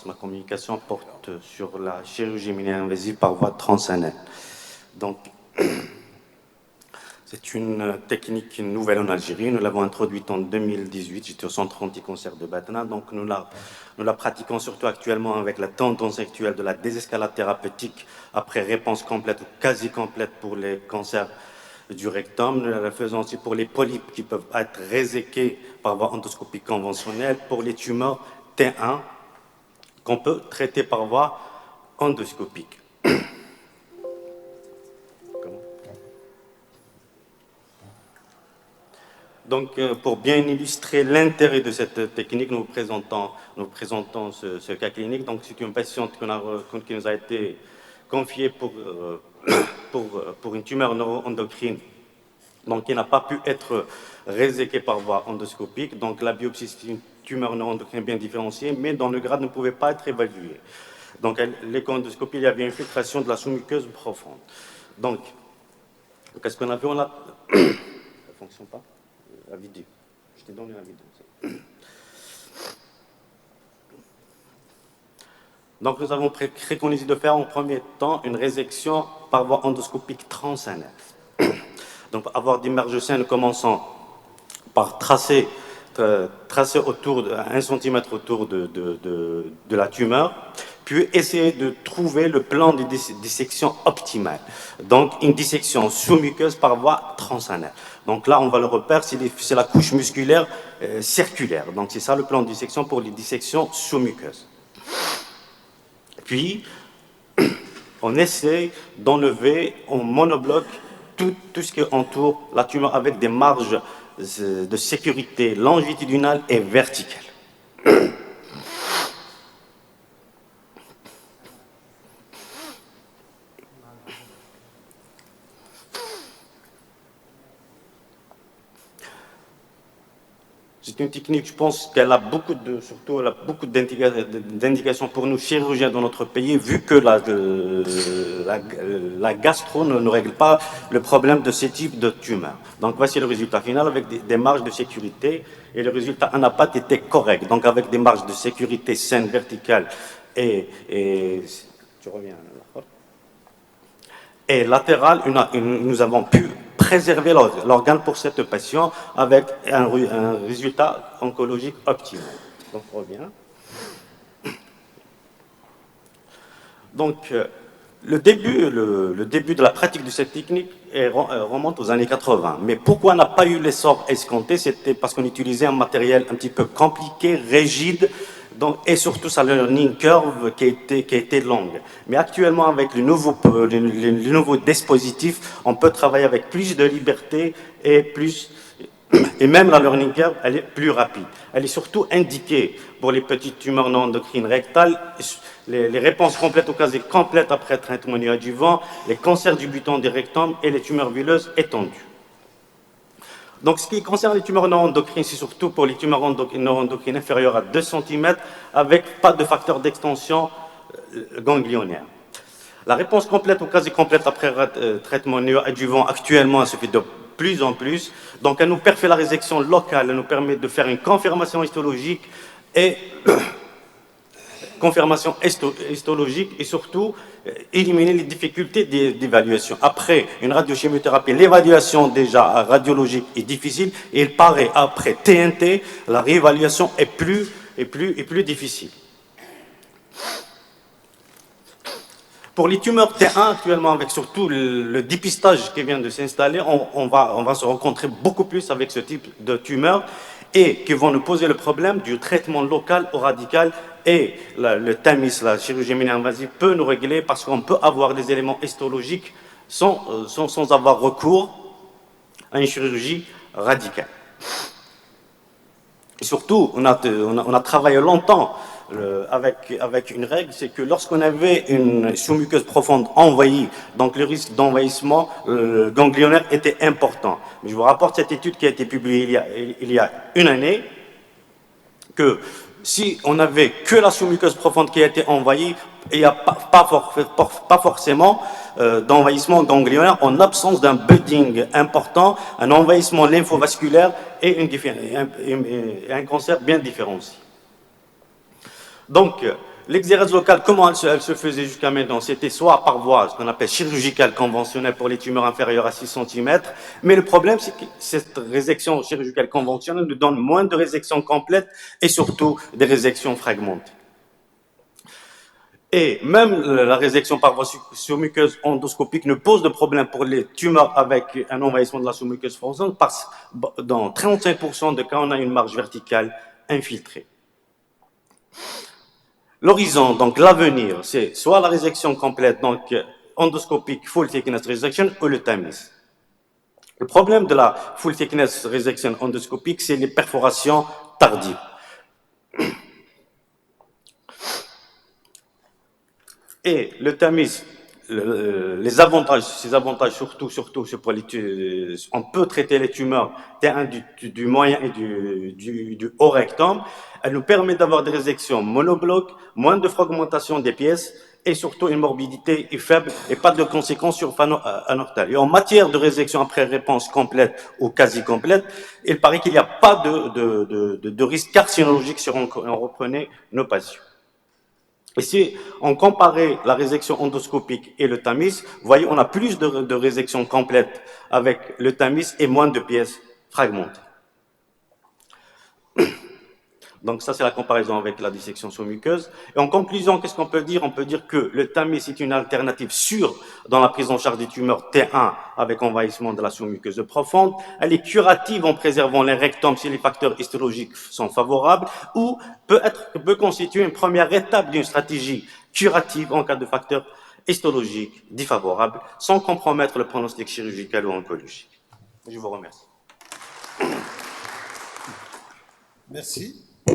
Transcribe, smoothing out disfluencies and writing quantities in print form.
Ma communication porte sur la chirurgie mini-invasive par voie transanale. Donc, c'est une technique nouvelle en Algérie. Nous l'avons introduite en 2018. J'étais au centre anti-cancer de Batna. Donc, nous la pratiquons surtout actuellement avec la tendance actuelle de la désescalade thérapeutique après réponse complète ou quasi complète pour les cancers du rectum. Nous la faisons aussi pour les polypes qui peuvent être réséqués par voie endoscopique conventionnelle, pour les tumeurs T1 qu'on peut traiter par voie endoscopique. Donc, pour bien illustrer l'intérêt de cette technique, nous présentons ce cas clinique. Donc, c'est une patiente qui nous a été confiée pour une tumeur neuroendocrine, donc qui n'a pas pu être réséquée par voie endoscopique. Donc, la biopsie, c'est une tumeur neuroendocrine bien différenciée, mais dont le grade ne pouvait pas être évalué. Donc, l'écho-endoscopie, il y avait une infiltration de la sous-muqueuse profonde. Donc, qu'est-ce qu'on a fait? Ça ne fonctionne pas? La vidéo. Je t'ai donné la vidéo. Donc, nous avons préconisé de faire en premier temps une résection par voie endoscopique transanale. Donc, avoir des marges saines, commençant par tracer autour de 1 cm autour de la tumeur, puis essayer de trouver le plan de dissection optimal. Donc, une dissection sous-muqueuse par voie transanale. Donc là, on va le repère, c'est la couche musculaire circulaire. Donc, c'est ça le plan de dissection pour les dissections sous-muqueuses. Puis, on essaie d'enlever en monobloc tout ce qui entoure la tumeur avec des marges de sécurité longitudinales et verticales. C'est une technique, je pense qu'elle a beaucoup d'indications pour nous chirurgiens dans notre pays, vu que la gastro ne règle pas le problème de ce type de tumeur. Donc voici le résultat final avec des marges de sécurité, et le résultat en APAT était correct. Donc avec des marges de sécurité saines, verticales et tu reviens et latérales, nous avons pu préserver l'organe pour cette patient avec un résultat oncologique optimal. Donc, on revient. Donc, le début de la pratique de cette technique remonte aux années 80. Mais pourquoi on n'a pas eu l'essor escompté? C'était parce qu'on utilisait un matériel un petit peu compliqué, rigide, donc, et surtout sa learning curve qui a été longue. Mais actuellement, avec les nouveaux dispositifs, on peut travailler avec plus de liberté et même la learning curve, elle est plus rapide. Elle est surtout indiquée pour les petites tumeurs non endocrines rectales, les réponses complètes ou quasi complètes après traitement néoadjuvant, les cancers du buton du rectum et les tumeurs villeuses étendues. Donc, ce qui concerne les tumeurs non endocrines, c'est surtout pour les tumeurs non endocrines inférieures à 2 cm avec pas de facteur d'extension ganglionnaire. La réponse complète ou quasi complète après traitement néoadjuvant, actuellement, elle se fait de plus en plus. Donc, elle nous fait la résection locale, elle nous permet de faire une confirmation histologique et surtout éliminer les difficultés d'évaluation. Après une radiochimiothérapie, l'évaluation déjà radiologique est difficile et il paraît après TNT, la réévaluation est plus difficile. Pour les tumeurs T1, actuellement, avec surtout le dépistage qui vient de s'installer, on va se rencontrer beaucoup plus avec ce type de tumeurs et qui vont nous poser le problème du traitement local ou radical. Et le TAMIS, la chirurgie mini-invasive, peut nous régler parce qu'on peut avoir des éléments histologiques sans avoir recours à une chirurgie radicale. Et surtout, on a travaillé longtemps avec une règle, c'est que lorsqu'on avait une sous-muqueuse profonde envahie, donc le risque d'envahissement ganglionnaire était important. Mais je vous rapporte cette étude qui a été publiée il y a une année, que si on n'avait que la sous-muqueuse profonde qui a été envahie, il n'y a pas forcément d'envahissement ganglionnaire en absence d'un budding important, un envahissement lymphovasculaire et un cancer bien différencié. Donc, l'exérèse locale, comment elle se faisait jusqu'à maintenant? C'était soit par voie, ce qu'on appelle chirurgicale conventionnelle pour les tumeurs inférieures à 6 cm. Mais le problème, c'est que cette résection chirurgicale conventionnelle nous donne moins de résections complètes et surtout des résections fragmentées. Et même la résection par voie sous-muqueuse endoscopique ne pose de problème pour les tumeurs avec un envahissement de la sous-muqueuse frontale parce que dans 35% des cas, on a une marge verticale infiltrée. L'horizon, donc l'avenir, c'est soit la résection complète, donc endoscopique full thickness resection, ou le TAMIS. Le problème de la full thickness resection endoscopique, c'est les perforations tardives. Et le TAMIS, les avantages, ces avantages surtout, c'est pour on peut traiter les tumeurs du moyen et du haut rectum. Elle nous permet d'avoir des résections monoblocs, moins de fragmentation des pièces et surtout une morbidité faible et pas de conséquences sur anortale. Et en matière de résection après réponse complète ou quasi complète, il paraît qu'il n'y a pas de risque carcinologique si on reprenait nos patients. Et si on comparait la résection endoscopique et le TAMIS, vous voyez, on a plus de résection complète avec le TAMIS et moins de pièces fragmentées. Donc ça, c'est la comparaison avec la dissection sous-muqueuse. Et en conclusion, qu'est-ce qu'on peut dire? On peut dire que le TAMIS est une alternative sûre dans la prise en charge des tumeurs T1 avec envahissement de la sous-muqueuse profonde. Elle est curative en préservant les rectums si les facteurs histologiques sont favorables ou peut constituer une première étape d'une stratégie curative en cas de facteurs histologiques défavorables sans compromettre le pronostic chirurgical ou oncologique. Je vous remercie. Merci.